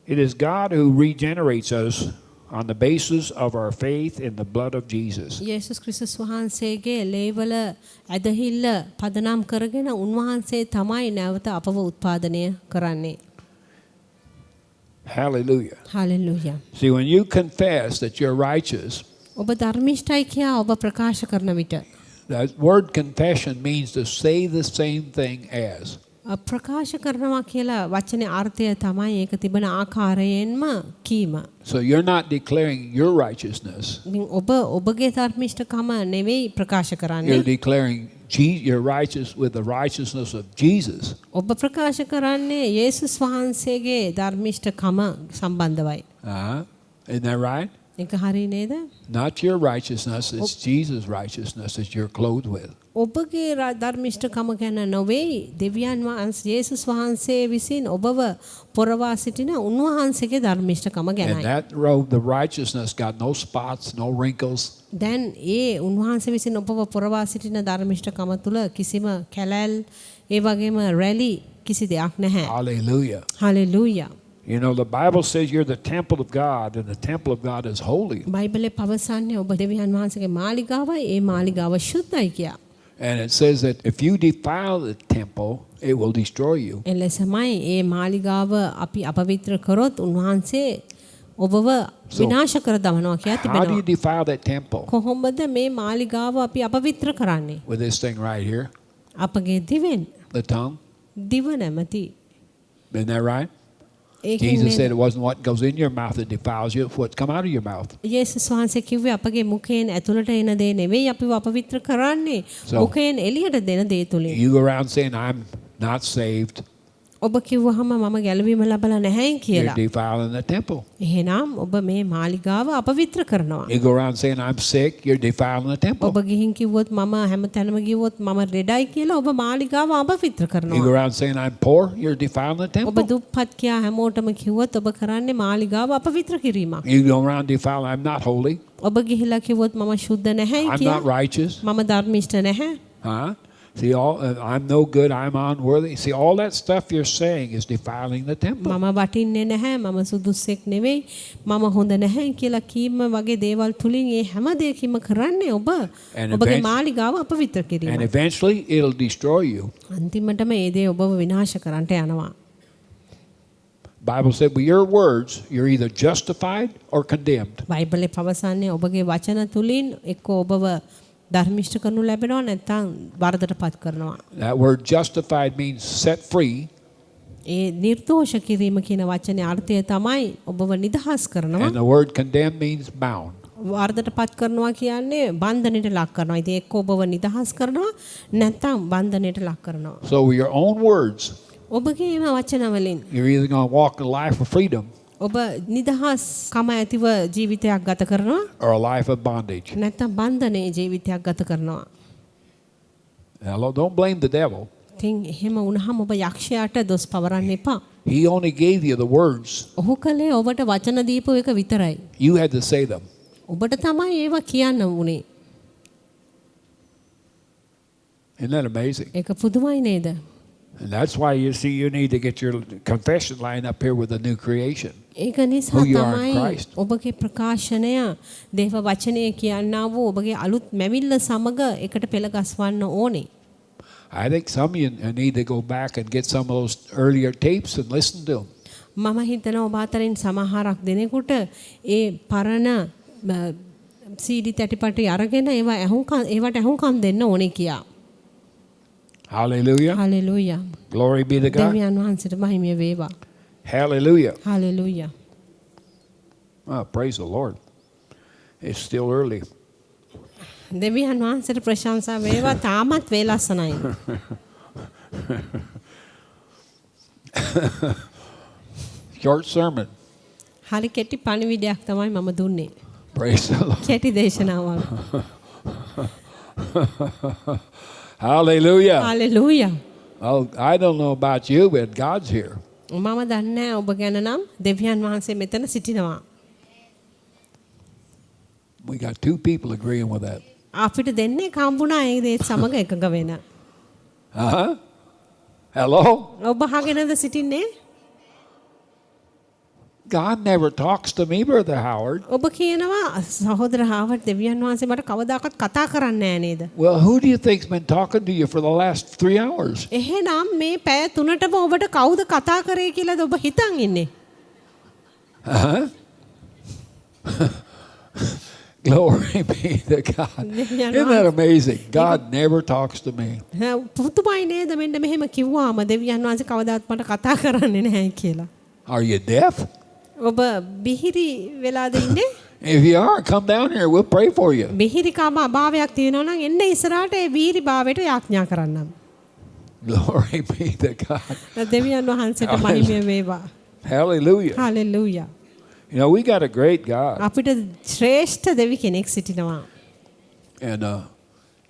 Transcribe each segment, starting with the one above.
It is God who regenerates us on the basis of our faith in the blood of Jesus. යේසුස් ක්‍රිස්තුස් වහන්සේගේ ලේවල ඇදහිල්ල පදනම් කරගෙන උන්වහන්සේ තමයි නැවත අපව උත්පාදනය කරන්නේ. Hallelujah. Hallelujah. See, when you confess that you're righteous, ඔබ ධර්මිෂ්ඨයි කියා ඔබ ප්‍රකාශ කරන විට that word confession means to say the same thing as. ප්‍රකාශ කරනවා කියලා වචනේ අර්ථය තමයි ඒක තිබෙන ආකාරයෙන්ම කීම. So you're not declaring your righteousness. ඔබ ඔබගේ ධර්මිෂ්ඨකම නෙවෙයි ප්‍රකාශ කරන්නේ. You're declaring you're righteous with the righteousness of Jesus. ඔබ ප්‍රකාශ කරන්නේ යේසුස් වහන්සේගේ ධර්මිෂ්ඨකම සම්බන්ධවයි. Isn't that right? ඒක හරි නේද? Not your righteousness, it's Jesus' righteousness that you're clothed with. ඔබගේ ධර්මිෂ්ඨකම ගැන නොවේ දෙවියන් වහන්සේ යේසුස් වහන්සේ විසින් ඔබව පොරවා සිටින උන්වහන්සේගේ ධර්මිෂ්ඨකම And ගැනයි. that robe, the righteousness, got no spots, no wrinkles. දැන් ඒ උන්වහන්සේ විසින් ඔබව පොරවා සිටින ධර්මිෂ්ඨකම තුල කිසිම කැලැල් ඒ වගේම රැලි කිසි දෙයක් නැහැ. Hallelujah. Hallelujah. You know, the Bible says you're the temple of God, and the temple of God is holy. බයිබලයේ පවසන්නේ ඔබ දෙවියන් වහන්සේගේ මාලිගාවයි ඒ මාලිගාව ශුද්ධයි කියා. And it says that if you defile the temple, it will destroy you. එලෙසමයි ඒ මාලිගාව අපි අපවිත්‍ර කරොත් උන්වහන්සේ ඔබව විනාශ කර දමනවා කියා How do you තිබෙනවා. defile that temple? කොහොමද මේ මාලිගාව අපි අපවිත්‍ර කරන්නේ? With this thing right here, අපගේ දිවෙන් the tongue. දිව නැමැති. Isn't that right? ඒකෙන් Jesus said it wasn't what goes in your mouth that defiles you, it's what come out of your mouth. යේසුස් වහන්සේ කිව්වේ අපගේ මුඛයෙන් ඇතුළට එන දේ නෙවෙයි අපිව අපවිත්‍ර කරන්නේ මුඛයෙන් එළියට දෙන දේ තුලින්. You go around saying, I'm not saved. ඔබ කිව්වහම මම ගැලවීම ලබලා නැහැයි You're කියලා. defiling the temple. එහෙනම් ඔබ මේ මාලිගාව අපවිත්‍ර කරනවා. You go around saying, I'm sick, you're defiling the temple. ඔබ ගිහින් කිව්වොත් මම හැමතැනම ගියොත් මම රෙඩයි කියලා ඔබ මාලිගාව අපවිත්‍ර You go කරනවා. around saying, I'm poor, you're defiling the ඔබ temple. දුප්පත් කියා හැමෝටම කිව්වොත් ඔබ කරන්නේ මාලිගාව අපවිත්‍ර කිරීමක්. You go around defiling, I'm not holy, ඔබ ගිහිලා කිව්වොත් මම සුද්ධ නැහැයි I'm කියලා. not righteous. මම ධර්මිෂ්ඨ නැහැ. Huh? See, I'm no good, I'm unworthy. See, all that stuff you're saying is defiling the temple. මම වටින්නේ නැහැ මම සුදුස්සෙක් නෙවෙයි මම හොඳ නැහැ කියලා කීම වගේ දේවල් තුලින් ඒ හැම දෙයකින්ම කරන්නේ ඔබ ඔබගේ මාලිගාව අපවිත්‍ර And කිරීම. eventually, it'll destroy you. අන්තිමටම ඒ දේ ඔබව විනාශ කරන්නට යනවා. Bible said, with your words, you're either justified or condemned. බයිබලයේ පවසන්නේ ඔබගේ වචන තුලින් එක්ක ඔබව ධර්මිෂ්ඨ කරනු ලැබෙනවා නැත්නම් වරදටපත් කරනවා. That word justified means set free. ඒ නිර්දෝෂ කිරීම කියන වචනේ අර්ථය තමයි ඔබව නිදහස් කරනවා. And the word condemned means bound. වරදටපත් කරනවා කියන්නේ බන්ධනයට ලක් කරනවා. ඉතින් එක්ක ඔබව නිදහස් කරනවා නැත්නම් බන්ධනයට ලක් කරනවා. So with your own words, ඔබගේම වචන වලින් you're either going to walk a life of freedom ඔබ නිදහස් කම ඇතිව ජීවිතයක් ගත කරනවා or a life of bondage. නැත්නම් බන්ධනයේ ජීවිතයක් ගත කරනවා. Hello, don't blame the devil. ඉතින් එහෙම වුණාම ඔබ යක්ෂයාට දොස් පවරන්න එපා. He only gave you the words. ඔහු කලේ ඔබට වචන දීපු එක විතරයි. You had to say them. ඔබට තමයි ඒවා කියන්න උනේ. Isn't that amazing? ඒක පුදුමයි නේද? And that's why you see you need to get your confession line up here with the new creation. ඒක නිසා Who you are in තමයි Christ. ඔබගේ ප්‍රකාශනය දේව වචනය කියනා වූ ඔබගේ අලුත් මැවිල්ල සමග එකට පෙළ ගස්වන්න ඕනේ. I think some of you need to go back and get some of those earlier tapes and listen to them. මම හිතනවා ඔබ අතරින් සමහරක් දෙනෙකුට ඒ පරණ CD තැටිපටි අරගෙන ඒවට ඇහුම්කන් දෙන්න ඕනේ කියා. Hallelujah. Hallelujah. Glory be to God. දෙවියන් වහන්සේට මහිමය වේවා. Hallelujah. Hallelujah. Oh, praise the Lord. It's still early. දෙවියන් වහන්සේට ප්‍රශංසා වේවා තාමත් වේලස්සනයි. Short sermon. හරි කෙටි පණිවිඩයක් තමයි මම දුන්නේ. Praise the Lord. කෙටි දේශනාවක්. Hallelujah. Hallelujah. Oh, I don't know about you, but God's here. මම දන්නේ ඔබ ගැන නම් දෙවියන් වහන්සේ මෙතන සිටිනවා. We got two people agreeing with that. අපිට දෙන්නේ කම්බුණා ඒ දේ සමග එකග වෙන. Hello? ඔබ අහගෙනද සිටින්නේ? God never talks to me, Brother Howard. ඔබ කියනවා සහෝදර හාවර්ඩ් දෙවියන් වහන්සේ මට කවදාකවත් කතා කරන්නේ නැහැ නේද? Well, who do you think's been talking to you for the last 3 hours? එහෙනම් මේ පැය 3ටම ඔබට කවුද කතා කරේ කියලාද ඔබ හිතන් ඉන්නේ? Uh-huh. Glory be to God. Isn't that amazing? God never talks to me. පුදුමයි නේද මෙන්න මෙහෙම කිව්වාම දෙවියන් වහන්සේ කවදාවත් මට කතා කරන්නේ නැහැ කියලා. Are you deaf? ඔබ බිහිරි වෙලාද ඉන්නේ? If you are, come down here. We'll pray for you. බිහිරිකම අභාවයක් තියෙනවා නම් එන්න ඉස්සරහට ඒ වීරි භාවයට යාඥා කරන්නම්. Glory be to God. දෙවියන් වහන්සේට මහිමය වේවා. Hallelujah. Hallelujah. You know, we got a great God. අපිට ශ්‍රේෂ්ඨ දෙවි කෙනෙක් සිටිනවා. And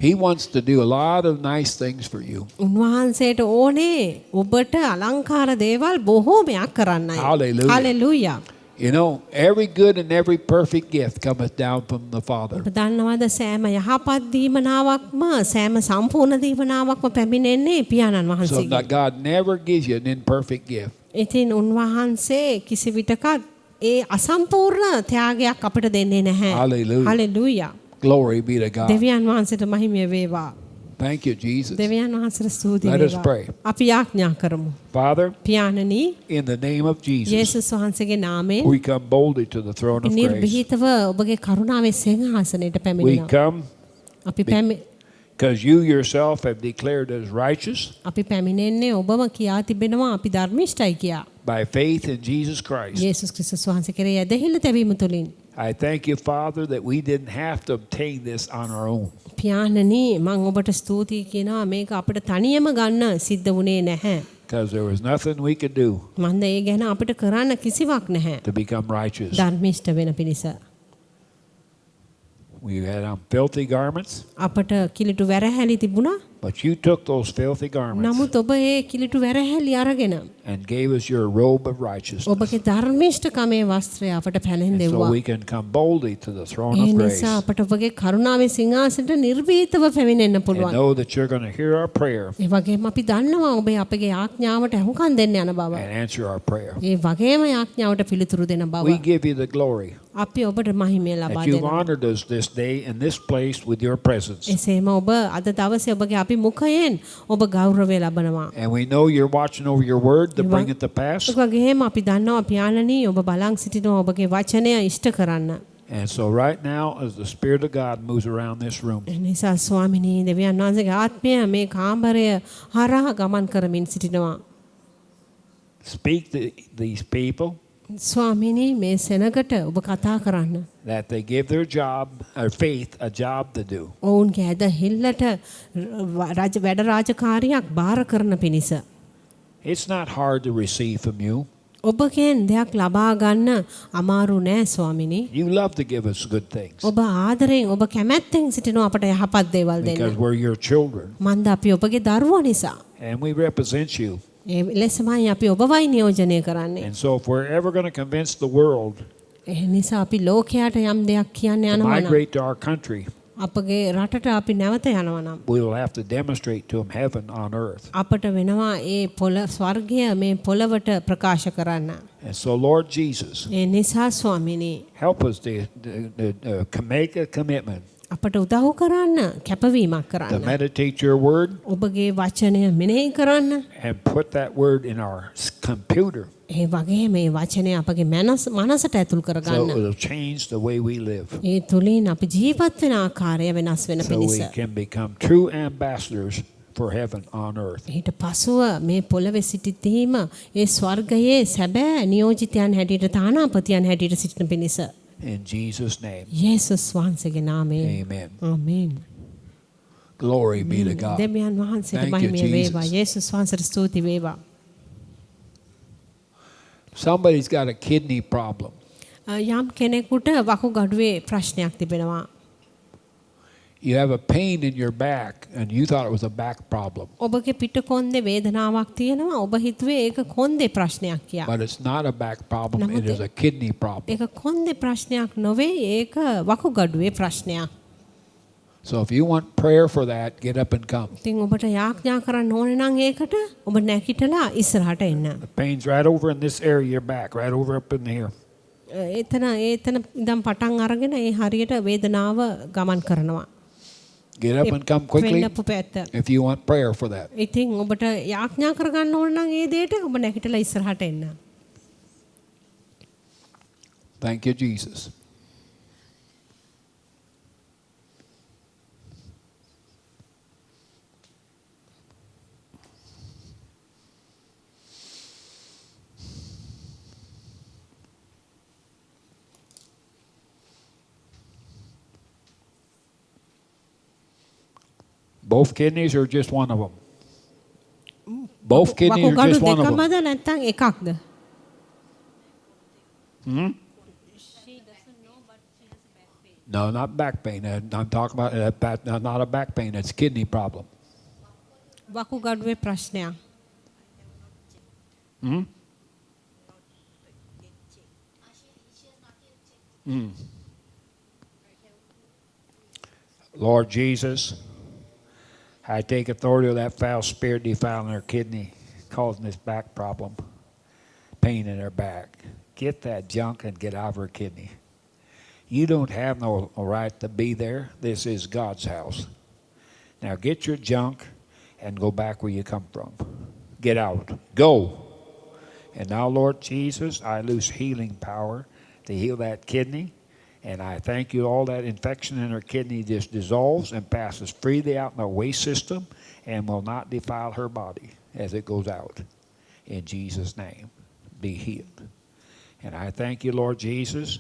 He wants to do a lot of nice things for you. උන්වහන්සේට ඕනේ ඔබට අලංකාර දේවල් බොහෝමයක් කරන්නයි. Hallelujah. Hallelujah. You know, every good and every perfect gift cometh down from the Father. ඔබ දන්නවද සෑම යහපත් දීමනාවක්ම සෑම සම්පූර්ණ දීමනාවක්ම පැමිණෙන්නේ පියාණන් So වහන්සේගෙන්. that God never gives you an imperfect gift. ඉතින් උන්වහන්සේ කිසි විටකත් ඒ අසම්පූර්ණ ත්‍යාගයක් අපිට දෙන්නේ නැහැ. Hallelujah. Hallelujah. Glory be to God. දෙවියන් වහන්සේට මහිමය වේවා. Thank you, Jesus. දෙවියන් වහන්සේට ස්තුති Let us වේවා. pray. අපි යාඥා කරමු. Father, පියාණනි, in the name of Jesus, යේසුස් වහන්සේගේ නාමයෙන් we come boldly to the throne of grace. නිර්භීතව ඔබගේ කරුණාවේ සිංහාසනයට We පැමිණෙනවා. come අපි because you yourself have declared us righteous අපි පැමිණෙන්නේ ඔබම කියා තිබෙනවා අපි ධර්මිෂ්ඨයි කියා. by faith in Jesus Christ. යේසුස් ක්‍රිස්තුස් වහන්සේ කෙරෙහි ඇදහිල්ල තැබීම තුළින්. I thank you, Father, that we didn't have to obtain this on our own. පියාණනි මම ඔබට ස්තුතියි කියනවා මේක අපිට තනියම ගන්න සිද්ධ වුණේ නැහැ. Because there was nothing we could do මන්ද ඒ ගැන අපිට කරන්න කිසිවක් නැහැ. to become righteous. ධර්මිෂ්ඨ වෙන පිණිස. We had on filthy garments, අපට කිලිටු වැරහැලි තිබුණා. but you took those filthy garments නමුත් ඔබ ඒ කිලිටු වැරහැලි අරගෙන and gave us your robe of righteousness. ඔබගේ ධර්මිෂ්ඨකමේ වස්ත්‍රය අපට And so පැලෙන්දෙව්වා. we can come boldly to the throne A of grace නිසා අපට ඔබගේ කරුණාවේ සිංහාසනයට නිර්භීතව පැමිණෙන්න and පුළුවන්. know that you're going to hear our prayer ඒ වගේම අපි දන්නවා ඔබ අපගේ ආඥාවට අහුම්කම් දෙන්න යන බව. and answer our prayer. ඒ වගේම ආඥාවට පිළිතුරු දෙන බව. We give you the glory අපි ඔබට මහිමය ලබා that you've දෙනවා. honored us this day in this place with your presence. එසේම ඔබ අද දවසේ ඔබගේ අපි මුඛයෙන් ඔබ ගෞරවය ලබනවා. And we know you're watching over your word to bring it to pass. ඒ වගේම අපි දන්නවා පියාණනි ඔබ බලන් සිටිනවා ඔබගේ වචනය ඉෂ්ට කරන්න. And so right now, as the Spirit of God moves around this room, ඒ නිසා ස්වාමිනී දෙවියන් වහන්සේගේ ආත්මය මේ කාමරය හරහා ගමන් කරමින් සිටිනවා. speak to these people ස්වාමිනී මේ සෙනගට ඔබ කතා කරන්න. that they give their job or faith a job to do. ඔවුන්ගේ ඇදහිල්ලට වැඩ රාජකාරියක් බාර කරන පිණිස. It's not hard to receive from you. ඔබගෙන් දෙයක් ලබා ගන්න අමාරු නෑ ස්වාමිනී. You love to give us good things ඔබ ආදරෙන් ඔබ කැමැත්තෙන් සිටිනවා අපට යහපත් දේවල් දෙන්න. because we're your children මන්ද අපි ඔබගේ දරුවෝ නිසා. and we represent you. ඒ ලෙසමයි අපි ඔබවයි නියෝජනය කරන්නේ. And so if we're ever going to convince the world ඒ නිසා අපි ලෝකයට යම් දෙයක් කියන්න to යනවා නම් migrate to our country, අපගේ රටට අපි නැවත යනවා නම් we will have to demonstrate to them heaven on earth. අපට වෙනවා ඒ ස්වර්ගය මේ පොළවට ප්‍රකාශ කරන්න. And so, Lord Jesus, ඒ නිසා ස්වාමිනී help us to make a commitment අපට උදව් කරන්න කැපවීමක් to කරන්න. meditate your word ඔබගේ වචනය මෙනෙහි කරන්න. and put that word in our computer ඒ වගේ මේ වචනය අපගේ මනසට ඇතුල් so කරගන්න. it will change the way we live. ඒ තුලින් අපි ජීවත් වෙන ආකාරය වෙනස් වෙන So පිණිස. we can become true ambassadors for heaven on earth. ඊට පසුව මේ පොළවේ සිටිතීම ඒ ස්වර්ගයේ සැබෑ නියෝජිතයන් හැටියට තානාපතියන් හැටියට සිටින පිණිස. In Jesus' name, යේසුස් වහන්සේගේ නාමයෙන්. amen. ආමේන්. Glory be to God. දෙවියන් වහන්සේට Thank you, මහිමය වේවා. Jesus. යේසුස් වහන්සේට ස්තුති වේවා. Somebody's got a kidney problem. යම් කෙනෙකුට වකුගඩුවේ ප්‍රශ්නයක් තිබෙනවා. You have a pain in your back and you thought it was a back problem, ඔබගේ පිටකොන්දේ වේදනාවක් තියෙනවා. ඔබ හිතුවේ ඒක කොන්දේ ප්‍රශ්නයක් කියලා. but it's not a back problem, it Namuth is a kidney problem. ඒක කොන්දේ ප්‍රශ්නයක් නොවේ. ඒක වකුගඩුවේ ප්‍රශ්නයක්. So if you want prayer for that, get up and come. ඉතින් ඔබට යාඥා කරන්න ඕනේ නම් ඒකට ඔබ නැගිටලා ඉස්සරහට එන්න. The pain's right over in this area, your back, right over up in here. එතන ඉඳන් පටන් අරගෙන ඒ හරියට වේදනාව ගමන් කරනවා. Get up and come quickly වෙන්නපු පැත්ත. if you want prayer for that. ඉතින් ඔබට යාඥා කරගන්න ඕන නම් ඒ දෙයට ඔබ නැගිටලා ඉස්සරහට එන්න. Thank you, Jesus. Both kidneys or just one of them? Both kidneys or වකුගඩු just one of them? දෙකමද නැත්නම් එකක්ද? No, not back pain. I'm talking about not a back pain. It's kidney problem. වකුගඩුවේ ප්‍රශ්නයක්. Lord Jesus, I take authority of that foul spirit defiling her kidney, causing this back problem, pain in her back. Get that junk and get out of her kidney. You don't have no right to be there. This is God's house. Now get your junk and go back where you come from. Get out. Go. And now, Lord Jesus, I loose healing power to heal that kidney. And I thank you, all that infection in her kidney just dissolves and passes freely out in the waste system and will not defile her body as it goes out. In Jesus' name, be healed. And I thank you, Lord Jesus,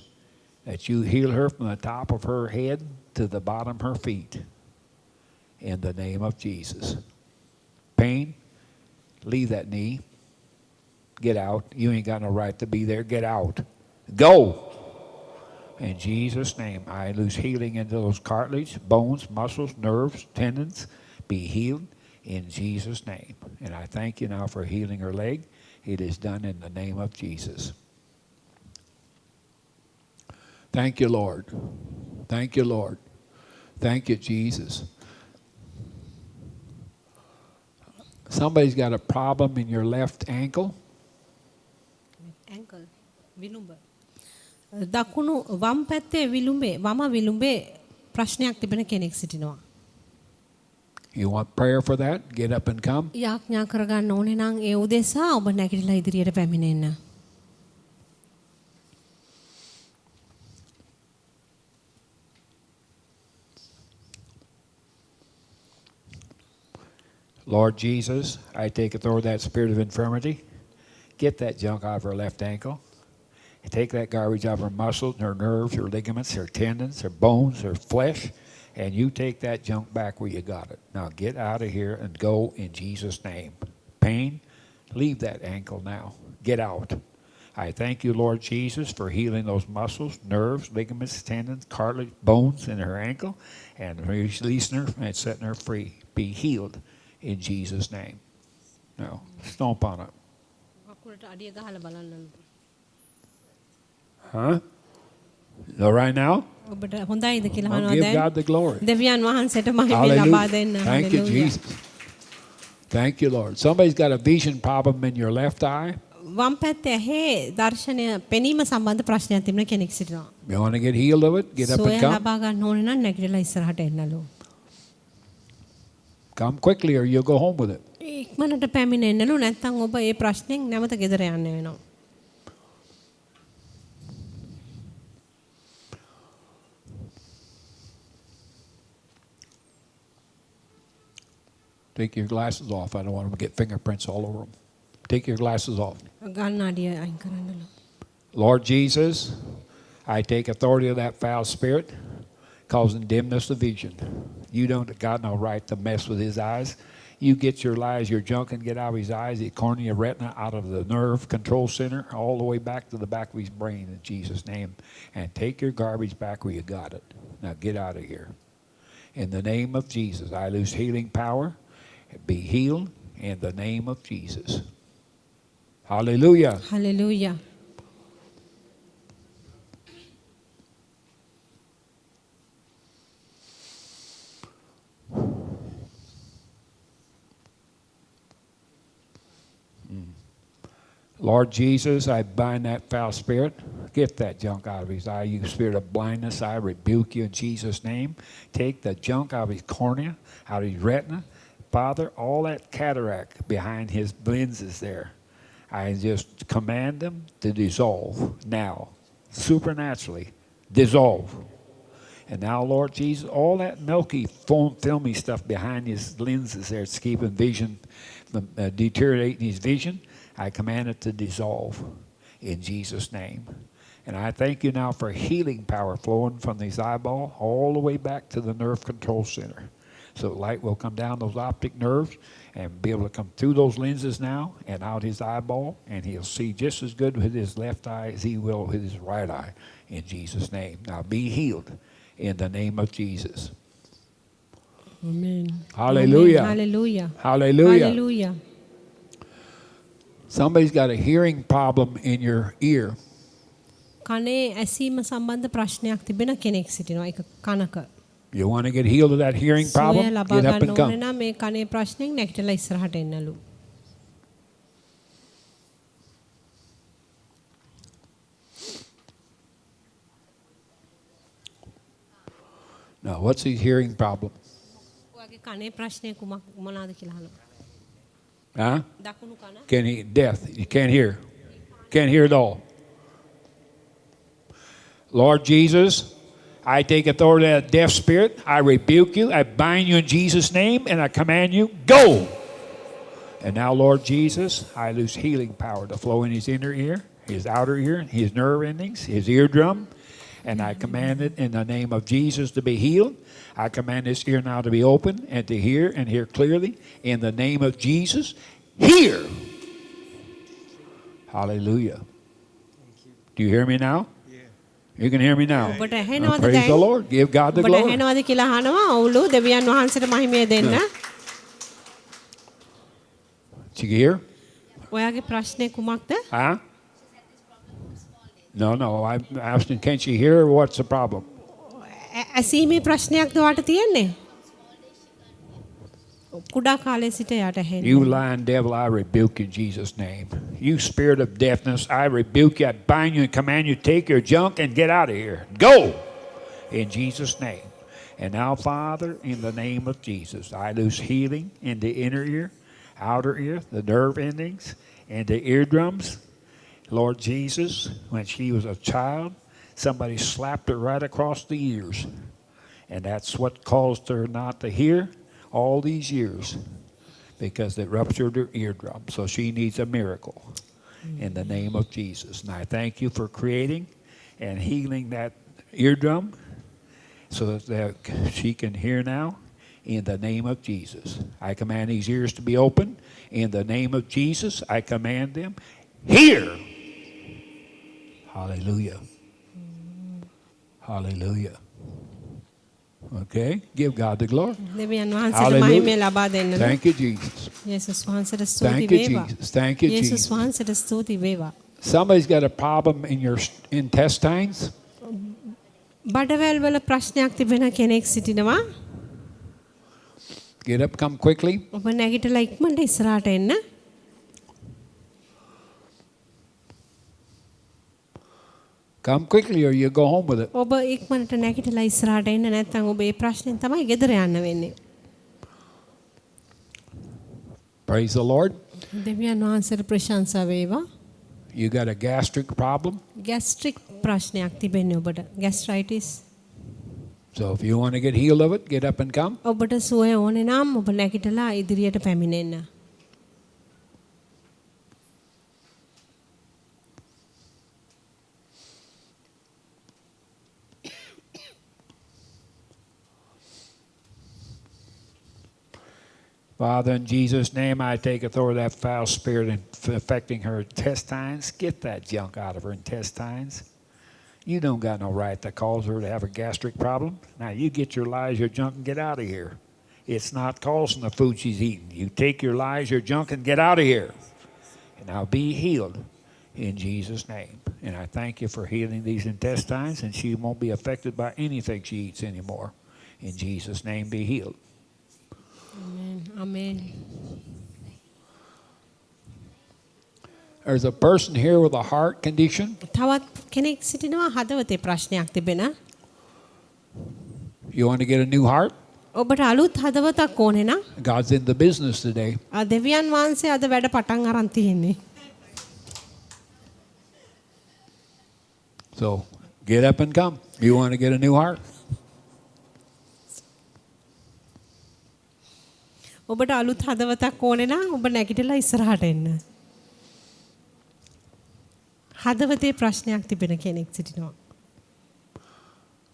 that you heal her from the top of her head to the bottom of her feet. In the name of Jesus. Pain, leave that knee. Get out. You ain't got no right to be there. Get out. Go. In Jesus' name, I lose healing into those cartilage, bones, muscles, nerves, tendons. Be healed in Jesus' name. And I thank you now for healing her leg. It is done in the name of Jesus. Thank you, Lord. Thank you, Lord. Thank you, Jesus. Somebody's got a problem in your left ankle. Ankle විලුඹ. දකුණු වම් පැත්තේ විලුඹේ වම විලුඹේ ප්‍රශ්නයක් තිබෙන කෙනෙක් සිටිනවා. You want prayer for that? Get up and come. යාඥා කරගන්න ඕනේ නම් ඒ උදෙසා ඔබ නැගිටලා ඉදිරියට පැමිණෙන්න. Lord Jesus, I take authority of that spirit of infirmity. Get that junk out of her left ankle. And take that garbage out of her muscles, her nerves, her ligaments, her tendons, her bones, her flesh, and you take that junk back where you got it. Now get out of here and go in Jesus' name. Pain, leave that ankle now. Get out. I thank you, Lord Jesus, for healing those muscles, nerves, ligaments, tendons, cartilage, bones in her ankle, and releasing her and setting her free. Be healed in Jesus' name. Now, stomp on it. Huh? So right now? ඔබට හොඳයිද කියලා Well, අහනවා give දැන්. God the glory. දෙවියන් වහන්සේට මහිම ලබා දෙන්න. Hallelujah. Thank you, Jesus. Thank you, Lord. Somebody's got a vision problem in your left eye. වම් පැත්තේ ඇහි දර්ශනය පෙනීම සම්බන්ධ ප්‍රශ්නයක් තිබෙන කෙනෙක් සිටිනවා. You want to get healed of it? Get up සෝය and come. ලබා ගන්න ඕනේ නම් නැගිටලා ඉස්සරහට එන්නලු. Come quickly or you'll go home with it. ඉක්මනට පැමිණෙන්නලු නැත්නම් ඔබ ඒ ප්‍රශ්نين නැවත ගෙදර යන්න වෙනවා. Take your glasses off. I don't want them to get fingerprints all over them. Take your glasses off. ගන්නාඩිය අයින් කරන්නලු. Lord Jesus, I take authority of that foul spirit causing dimness of vision. You don't got no right to mess with his eyes. You get your lies, your junk, and get out of his eyes, the cornea, retina, out of the nerve control center, all the way back to the back of his brain in Jesus' name. And take your garbage back where you got it. Now get out of here. In the name of Jesus, I lose healing power. Be healed in the name of Jesus. Hallelujah. Hallelujah. Lord Jesus, I bind that foul spirit. Get that junk out of his eye. You spirit of blindness, I rebuke you in Jesus' name. Take the junk out of his cornea, out of his retina. Father, all that cataract behind his lenses there, I just command them to dissolve now, supernaturally, dissolve. And now, Lord Jesus, all that milky, filmy stuff behind his lenses there, it's keeping vision from deteriorating his vision. I command it to dissolve in Jesus' name. And I thank you now for healing power flowing from his eyeball all the way back to the nerve control center. So light will come down those optic nerves and be able to come through those lenses now and out his eyeball, and he'll see just as good with his left eye as he will with his right eye in Jesus' name. Now be healed in the name of Jesus. Amen. Hallelujah. Amen. Hallelujah. Hallelujah. Hallelujah. Somebody's got a hearing problem in your ear. කනේ ඇසීම සම්බන්ධ ප්‍රශ්නයක් තිබෙන කෙනෙක් සිටිනවා. ඒක කනක. You want to get healed of that hearing සුවය problem? ලබා Get up ගන්න and ඕනේ come. නම් මේ කනේ ප්‍රශ්නෙන් නැගිටලා ඉස්සරහට එන්නලු. Now, what's his hearing problem? ඔයාගේ කනේ ප්‍රශ්නය කුමක් මොනවාද කියලා අහනවා. Huh? දකුණු කන. Can he deaf? You can't hear. Can't hear at all. Lord Jesus, I take authority of that deaf spirit. I rebuke you. I bind you in Jesus' name, and I command you, go. And now, Lord Jesus, I loose healing power to flow in his inner ear, his outer ear, his nerve endings, his eardrum. And I command it in the name of Jesus to be healed. I command this ear now to be open and to hear and hear clearly. In the name of Jesus, hear. Hallelujah. Do you hear me now? You can hear me now. ඔබට Now, ඇහෙනවද praise the දැන්? Lord. Give God the ඔබට glory. ඇහෙනවද කියලා අහනවා. ඔව්ලු දෙවියන් වහන්සේට මහිමය දෙන්න. Did you hear? ඔයාගේ ප්‍රශ්නේ කුමක්ද? Huh? No. I'm asking, can't she hear or what's the problem? ඇසීමේ ප්‍රශ්නයක්ද ඔයාට තියෙන්නේ? කුඩා කාලේ සිට යාට ඇහෙන්නේ. You lying devil, I rebuke you in Jesus' name. You spirit of deafness, I rebuke you. I bind you and command you to take your junk and get out of here. Go in Jesus' name. And now, Father, in the name of Jesus, I loose healing in the inner ear, outer ear, the nerve endings, and the eardrums. Lord Jesus, when she was a child, somebody slapped her right across the ears. And that's what caused her not to hear all these years, because it ruptured her eardrum. So she needs a miracle in the name of Jesus. And I thank you for creating and healing that eardrum so that she can hear now in the name of Jesus. I command these ears to be open. In the name of Jesus, I command them, hear. Hallelujah. Hallelujah. Okay, give God the glory. දෙවියන් වහන්සේට Hallelujah. මහිමය ලබා දෙන්න. Thank you, Jesus. යේසුස් වහන්සේට ස්තුති Thank you, වේවා. Jesus. Thank you, යේසුස් Jesus. වහන්සේට ස්තුති වේවා. Somebody's got a problem in your intestines. බඩවැල් වල ප්‍රශ්නයක් තිබෙන කෙනෙක් සිටිනවා. Get up, come quickly. ඔබ නැගිටලා ඉක්මනට ඉස්සරහට එන්න. Come quickly or you go home with it. ඔබ ඉක්මනට නැගිටලා ඉස්සරහට එන්න නැත්නම් ඔබ මේ ප්‍රශ්නෙන් තමයි ගෙදර යන්න වෙන්නේ. Praise the Lord. දෙවියන් වහන්සේට ප්‍රශංසා වේවා. You got a gastric problem. Gastric ප්‍රශ්නයක් තිබෙන්නේ ඔබට. Gastritis. So if you want to get healed of it, get up and come. ඔබට සුවය ඕනේ නම් ඔබ නැගිටලා ඉදිරියට පැමිණෙන්න. Father, in Jesus' name, I take authority of that foul spirit affecting her intestines. Get that junk out of her intestines. You don't got no right to cause her to have a gastric problem. Now, you get your lies, your junk, and get out of here. It's not causing the food she's eating. You take your lies, your junk, and get out of here. And now be healed in Jesus' name. And I thank you for healing these intestines, and she won't be affected by anything she eats anymore. In Jesus' name, be healed. Amen. Amen. There's a person here with a heart condition. තවත් කෙනෙක් සිටිනවා හදවතේ ප්‍රශ්නයක් තිබෙන. You want to get a new heart? ඔබට අලුත් හදවතක් ඕනේ නම් God's in the business today. දෙවියන් වහන්සේ අද වැඩ පටන් අරන් තියෙන්නේ. So get up and come. You want to get a new heart? ඔබට අලුත් හදවතක් ඕනේ නම් ඔබ නැගිටලා ඉස්සරහට එන්න. හදවතේ ප්‍රශ්නයක් තිබෙන කෙනෙක් සිටිනවා.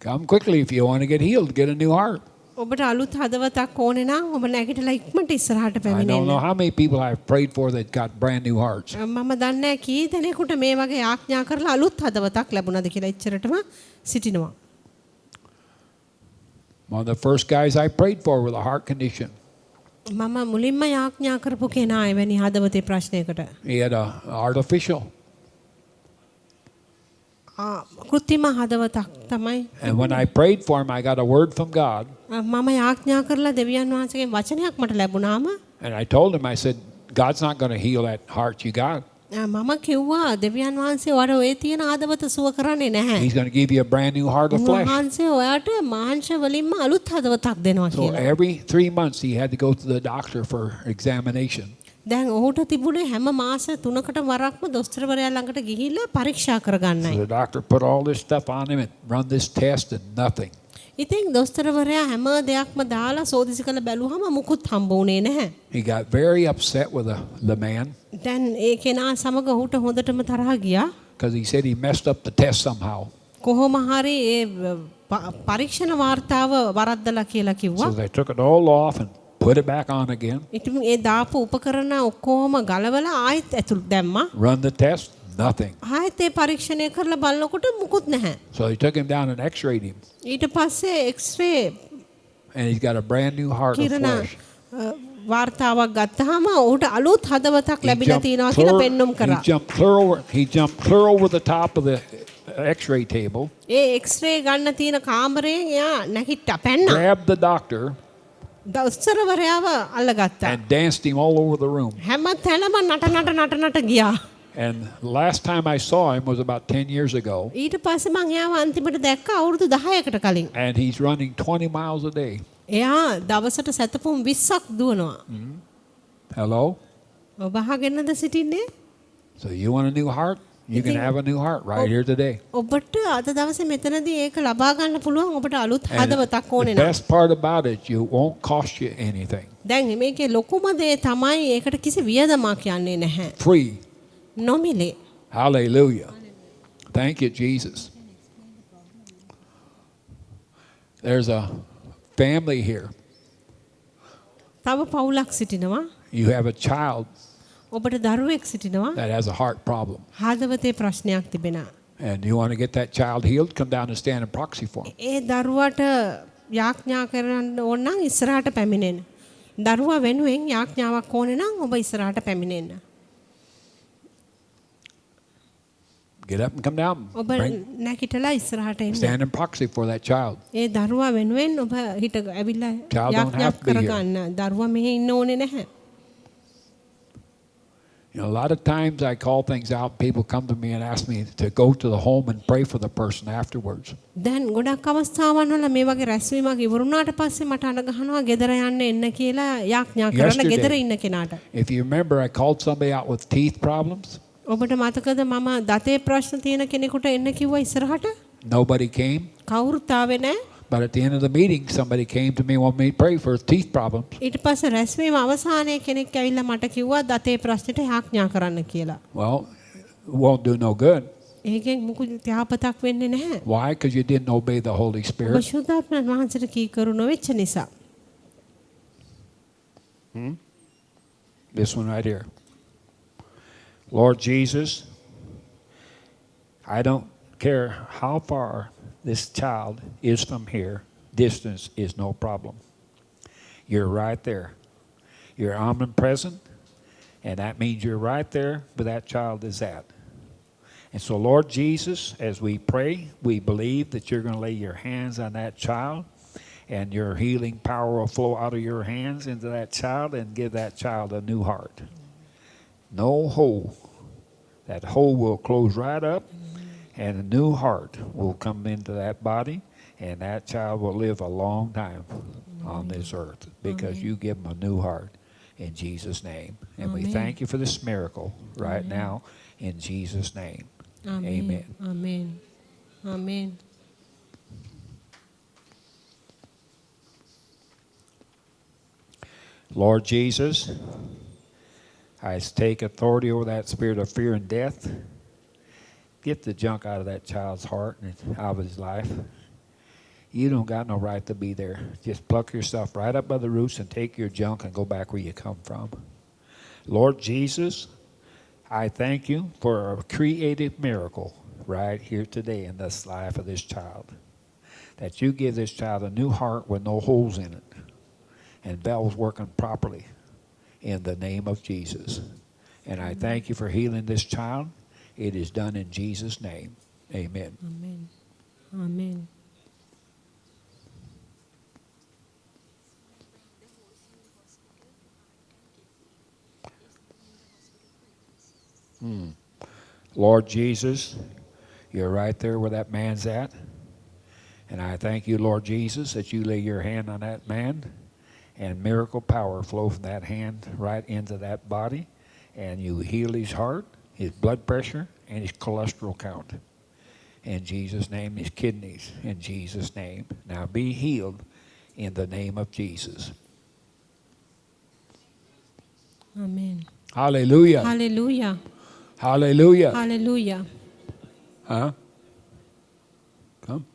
Come quickly if you want to get healed. Get a new heart. ඔබට අලුත් හදවතක් ඕනේ නම් ඔබ නැගිටලා ඉක්මනට ඉස්සරහට I don't පැමිණෙන්න. know how many people I've prayed for that got brand new hearts. මම දන්නේ කී දෙනෙකුට මේ වගේ ආඥා කරලා අලුත් හදවතක් ලැබුණාද කියලා එච්චරටම සිටිනවා. One of the first guys I prayed for with a heart condition. මම මුලින්ම ආඥා කරපු කෙනා එවැනි හදවතේ ප්‍රශ්නයකට. He had a artificial. කෘත්‍රිම හදවතක් තමයි. And when I prayed for him, I got a word from God. මම ආඥා කරලා දෙවියන් වහන්සේගෙන් වචනයක් මට ලැබුණාම And I told him, I said, God's not going to heal that heart you got. මම කිව්වා දෙවියන් වහන්සේ ඔයාට ඔය තියෙන ආදවත සුව කරන්නේ නැහැ. He's going to give you a brand new heart of flesh. වහන්සේ ඔයාට මාංශ වලින්ම අලුත් හදවතක් දෙනවා So කියලා. every 3 months he had to go to the doctor for examination. දැන් ඔහුට තිබුණේ හැම මාස 3කට වරක්ම දොස්තරවරයා ළඟට ගිහිල්ලා පරීක්ෂා So කරගන්නයි. the doctor put all this stuff on him and run this test and nothing. ඉතින් දොස්තරවරයා හැම දෙයක්ම දාලා සෝදිසි කළ බැලුවම මුකුත් හම්බ වුණේ නැහැ. He got very upset with the man දැන් ඒ කෙනා සමග ඔහුට හොඳටම තරහ ගියා. because he said he messed up the test somehow. කොහොම හරි ඒ පරීක්ෂණ වාර්තාව වරද්දලා කියලා කිව්වා. So they took it all off and put it back on again. ඉතින් ඒ දාපු උපකරණ ඔක්කොම ගලවලා ආයෙත් ඇතුළට දැම්මා. Run the test, nothing. ආයෙත් ඒ පරීක්ෂණය කරලා බලනකොට මුකුත් නැහැ. So they took him down and x-rayed him. ඊට පස්සේ X-ray And he's got a brand new heart of කිරණ flesh. වාර්තාවක් ගත්තාම ඔහුට අලුත් හදවතක් ලැබිලා තියෙනවා කියලා පෙන්눔 කරා. he jumped clear over the top of the x-ray table, A X-ray ගන්න තියෙන කාමරයෙන් එයා නැගිට්ටා පැන්නා. grabbed the doctor දොස්තරවරයාව අල්ලගත්තා. and danced him all over the room. හැම තැනම නට ගියා. And last time I saw him was about 10 years ago. ඊට පස්සේ මං එයාව අන්තිමට දැක්කා අවුරුදු 10කට කලින්. And he's running 20 miles a day. එයා දවසට සැතපුම් 20ක් දුවනවා. Hello? ඔබ අහගෙනද සිටින්නේ? So you want a new heart? You can have a new heart right here today. ඔබට අද දවසේ මෙතනදී ඒක ලබා ගන්න පුළුවන් ඔබට අලුත් And හදවතක් ඕනේ the නම්. best part about it, you won't cost you anything. දැන් මේකේ ලොකුම දේ තමයි ඒකට කිසි වියදමක් යන්නේ නැහැ. Free. නොමිලේ. Hallelujah. Thank you, Jesus. There's a family here. තව පවුලක් සිටිනවා. You have a child ඔබට දරුවෙක් සිටිනවා. that has a heart problem. හදවතේ ප්‍රශ්නයක් තිබෙනවා. And you want to get that child healed, come down and stand in proxy for him. ඒ දරුවාට යාඥා කරන්න ඕන නම් ඉස්සරහට පැමිණෙන්න. දරුවා වෙනුවෙන් යාඥාවක් ඕනේ නම් ඔබ ඉස්සරහට පැමිණෙන්න. Get up and come down. ඔබ නැගිටලා ඉස්සරහට එන්න. Stand in proxy for that child. ඒ දරුවා වෙනුවෙන් ඔබ හිට ඇවිල්ලා Child don't යාඥා have to be here. කරගන්න. දරුවා මෙහි ඉන්න ඕනේ නැහැ. You know, a lot of times I call things out. People come to me and ask me to go to the home and pray for the person afterwards. දැන් ගොඩක් අවස්ථාවන් වල මේ වගේ රැස්වීමක් ඉවරුණාට පස්සේ මට අඬ ගහනවා ගෙදර යන්න එන්න කියලා යාඥා කරන Yesterday. ගෙදර ඉන්න කෙනාට. If you remember, I called somebody out with teeth problems. ඔබට මතකද මම දතේ ප්‍රශ්න තියෙන කෙනෙකුට එන්න කිව්වා ඉස්සරහට? Nobody came. කවුරුත් ආවේ නැහැ. But at the end of the meeting, somebody came to me and wanted me to pray for his teeth problems. ඊට පස්සේ රැස්වීම අවසානයේ කෙනෙක් ඇවිල්ලා මට කිව්වා දතේ ප්‍රශ්නෙට යාඥා කරන්න කියලා. Well, it won't do no good. ඒකෙන් මුකුත් යහපතක් වෙන්නේ නැහැ. Why? Because you didn't obey the Holy ඔබ Spirit. ශුද්ධාත්මයන් වහන්සේට කීකරු නොවෙච්ච නිසා. This one right here. Lord Jesus, I don't care how far this child is from here. Distance is no problem. You're right there. You're omnipresent, and that means you're right there where that child is at. And so, Lord Jesus, as we pray, we believe that you're going to lay your hands on that child, and your healing power will flow out of your hands into that child and give that child a new heart. No hole That hole will close right up, and a new heart will come into that body, and that child will live a long time on this earth because you give them a new heart in Jesus' name. And we Amen. thank you for this miracle right now in Jesus' name. Amen. Amen. Amen. Lord Jesus, I take authority over that spirit of fear and death. Get the junk out of that child's heart and out of his life. You don't got no right to be there. Just pluck yourself right up by the roots and take your junk and go back where you come from. Lord Jesus, I thank you for a creative miracle right here today in this life of this child. That you give this child a new heart with no holes in it and valves working properly in the name of Jesus. And I thank you for healing this child. It is done in Jesus' name. Amen. Amen. Amen. Lord Jesus, you're right there where that man's at. And I thank you, Lord Jesus, that you lay your hand on that man and miracle power flow from that hand right into that body. And you heal his heart, his blood pressure, and his cholesterol count. In Jesus' name, his kidneys, in Jesus' name. Now be healed in the name of Jesus. Amen. Hallelujah. Hallelujah. Hallelujah. Hallelujah. Huh? Come.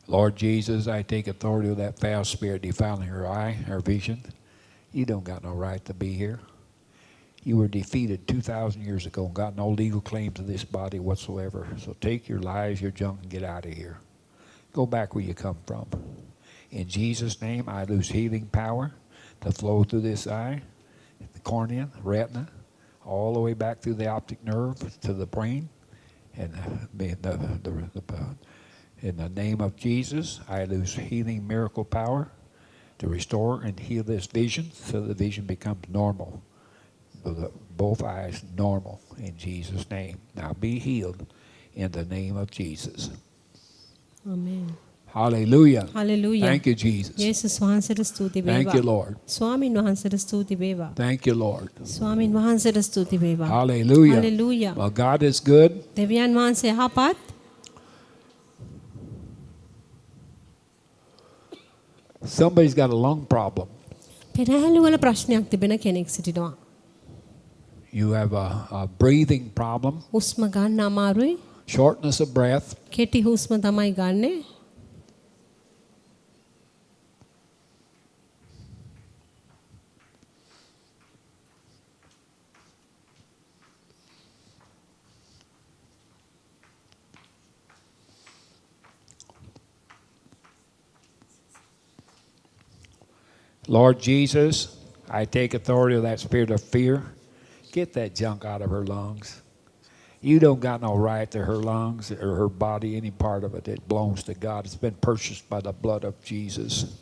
Lord Jesus, I take authority of that foul spirit defiling her eye, her vision. You don't got no right to be here. You were defeated 2,000 years ago and got no legal claim to this body whatsoever. So take your lies, your junk, and get out of here. Go back where you come from. In Jesus' name, I lose healing power to flow through this eye, the cornea, the retina, all the way back through the optic nerve to the brain. And in the name of Jesus, I lose healing miracle power to restore and heal this vision so the vision becomes normal. Both eyes normal in Jesus' name. Now be healed in the name of Jesus. Amen. Hallelujah. Hallelujah. Thank you, Jesus. යේසුස් වහන්සේට ස්තුති වේවා. Thank you, Lord. ස්වාමින් වහන්සේට ස්තුති වේවා. Thank you, Lord. ස්වාමින් වහන්සේට ස්තුති වේවා. Hallelujah. Hallelujah. Well, God is good. දෙවියන් වහන්සේ යහපත්. Somebody's got a lung problem. පෙරහැලු වල ප්‍රශ්නයක් තිබෙන කෙනෙක් සිටිනවා. You have a breathing problem, හුස්ම ගන්න අමාරුයි. shortness of breath. කෙටි හුස්ම තමයි ගන්නෙ. Lord Jesus, I take authority of that spirit of fear. Get that junk out of her lungs. You don't got no right to her lungs or her body, any part of it. It belongs to God. It's been purchased by the blood of Jesus.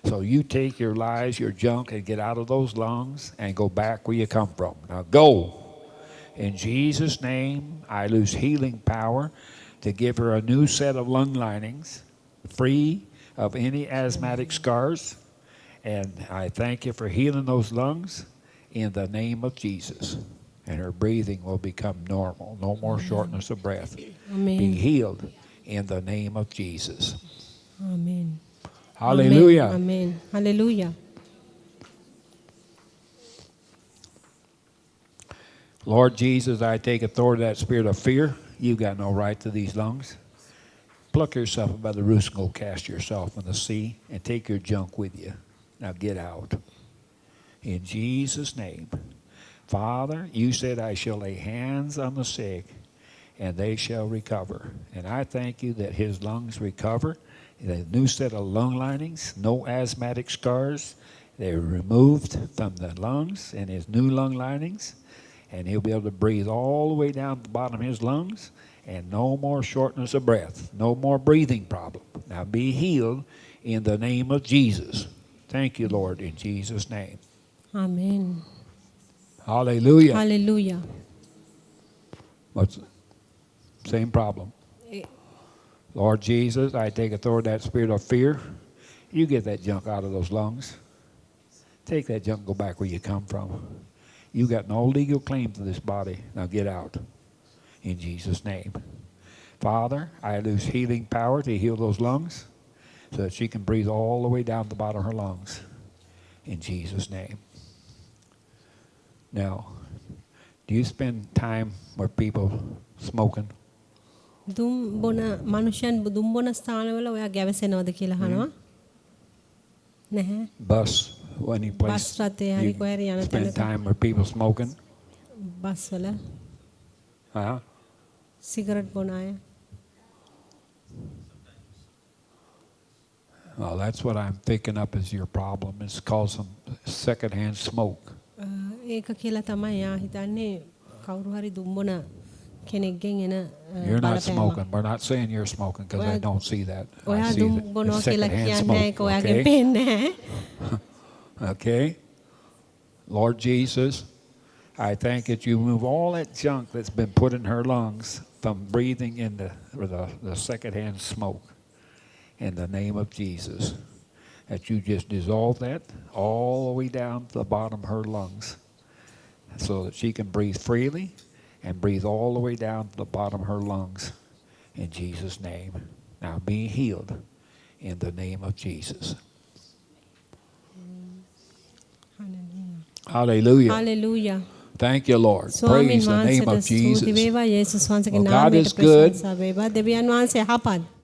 So you take your lies, your junk, and get out of those lungs and go back where you come from. Now go. In Jesus' name, I lose healing power to give her a new set of lung linings, free of any asthmatic scars. And I thank you for healing those lungs in the name of Jesus. And her breathing will become normal. No more shortness of breath. Amen. Be healed in the name of Jesus. Amen. Hallelujah. Amen. Hallelujah. Lord Jesus, I take authority of that spirit of fear. You got no right to these lungs. Pluck yourself up by the roots and go cast yourself in the sea and take your junk with you. Now get out. In Jesus' name. Father, you said I shall lay hands on the sick and they shall recover. And I thank you that his lungs recover. A new set of lung linings, no asthmatic scars. They're removed from the lungs and his new lung linings. And he'll be able to breathe all the way down to the bottom of his lungs. And no more shortness of breath. No more breathing problem. Now be healed in the name of Jesus. Thank you, Lord, in Jesus' name. Amen. Hallelujah. Hallelujah. What's same problem? Lord Jesus, I take authority of that spirit of fear. You get that junk out of those lungs. Take that junk and go back where you come from. You got no legal claim to this body. Now get out. In Jesus' name. Father, I lose healing power to heal those lungs so that she can breathe all the way down to the bottom of her lungs. In Jesus' name. Now, do you spend time where people smoking? දුම් බොන මනුෂ්‍යයන් දුම් බොන ස්ථානවල ඔයා ගැවසෙනවද කියලා අහනවා. නැහැ. Bus, any place? බස් රථේ හරි කොහේ හරි යන Spend තැනක time where people smoking? Bus වල Huh? සිගරට් බොන අය. Well, that's what I'm picking up as your problem. It's called some secondhand smoke. ඒක කියලා තමයි යා හිතන්නේ කවුරු හරි දුම් බොන කෙනෙක්ගෙන් එන You're not බලපෑමක්. smoking. We're not saying you're smoking because I don't see that. ඔයා I see දුම් that බොනවා it's කියලා secondhand කියන්නේ ඒක smoke. ඔයාගෙන් Okay? පේන්නේ නැහැ. Okay? Lord Jesus, I thank that you move all that junk that's been put in her lungs from breathing in the secondhand smoke. In the name of Jesus. That you just dissolve that all the way down to the bottom of her lungs so that she can breathe freely and breathe all the way down to the bottom of her lungs in Jesus' name. Now be healed in the name of Jesus. Hallelujah. Hallelujah. Thank you, Lord. ස්වාමීන් Praise the name වහන්සේට of ස්තුති Jesus. වේවා යේසුස් වහන්සේගේ Well, God නාමයට is good. ප්‍රශංසා වේවා. දෙවියන් වහන්සේ යහපත්.